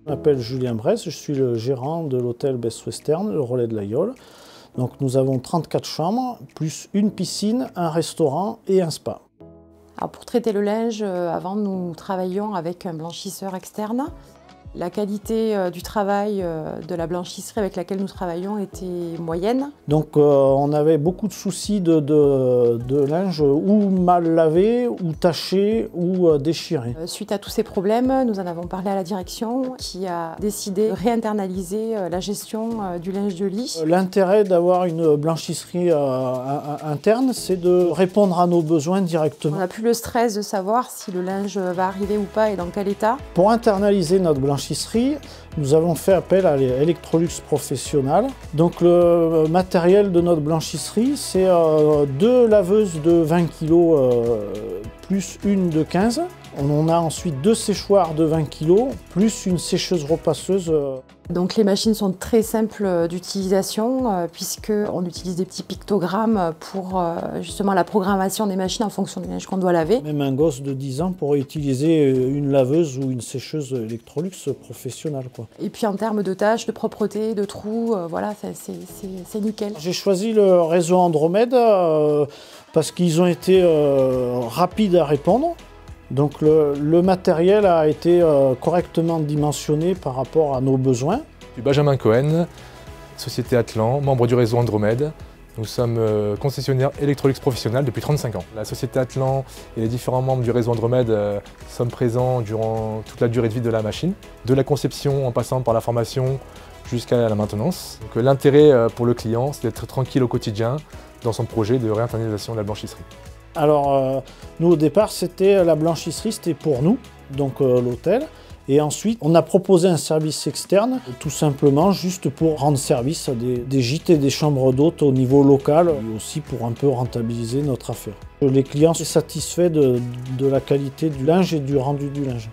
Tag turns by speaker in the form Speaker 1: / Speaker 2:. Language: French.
Speaker 1: Je m'appelle Julien Bresse, je suis le gérant de l'hôtel Best Western, le Relais de l'Aïole. Donc nous avons 34 chambres, plus une piscine, un restaurant et un spa.
Speaker 2: Alors pour traiter le linge, avant nous travaillions avec un blanchisseur externe. La qualité du travail de la blanchisserie avec laquelle nous travaillons était moyenne.
Speaker 1: Donc on avait beaucoup de soucis de linge ou mal lavé, ou taché, ou déchiré.
Speaker 2: Suite à tous ces problèmes, nous en avons parlé à la direction qui a décidé de réinternaliser la gestion du linge de lit.
Speaker 1: L'intérêt d'avoir une blanchisserie interne, c'est de répondre à nos besoins directement.
Speaker 2: On n'a plus le stress de savoir si le linge va arriver ou pas et dans quel état.
Speaker 1: Pour internaliser notre blanchisserie, nous avons fait appel à l'Electrolux Professional. Donc le matériel de notre blanchisserie, c'est 2 laveuses de 20 kg plus une de 15. On a ensuite 2 séchoirs de 20 kg plus une sécheuse repasseuse.
Speaker 2: Donc les machines sont très simples d'utilisation puisqu'on utilise des petits pictogrammes pour justement la programmation des machines en fonction du linge qu'on doit laver.
Speaker 1: Même un gosse de 10 ans pourrait utiliser une laveuse ou une sécheuse Electrolux professionnelle, quoi.
Speaker 2: Et puis en termes de tâches, de propreté, de trous, voilà, c'est nickel.
Speaker 1: J'ai choisi le réseau Andromède parce qu'ils ont été rapides à répondre. Donc le matériel a été correctement dimensionné par rapport à nos besoins.
Speaker 3: Je suis Benjamin Cohen, société Atlan, membre du réseau Andromède. Nous sommes concessionnaires Electrolux Professionnel depuis 35 ans. La société Atlan et les différents membres du réseau Andromède sommes présents durant toute la durée de vie de la machine, de la conception en passant par la formation jusqu'à la maintenance. L'intérêt pour le client, c'est d'être tranquille au quotidien dans son projet de réinternalisation de la blanchisserie.
Speaker 1: Alors nous au départ c'était la blanchisserie, c'était pour nous, donc l'hôtel. Et ensuite on a proposé un service externe, tout simplement juste pour rendre service à des gîtes et des chambres d'hôtes au niveau local, et aussi pour un peu rentabiliser notre affaire. Les clients sont satisfaits de la qualité du linge et du rendu du linge.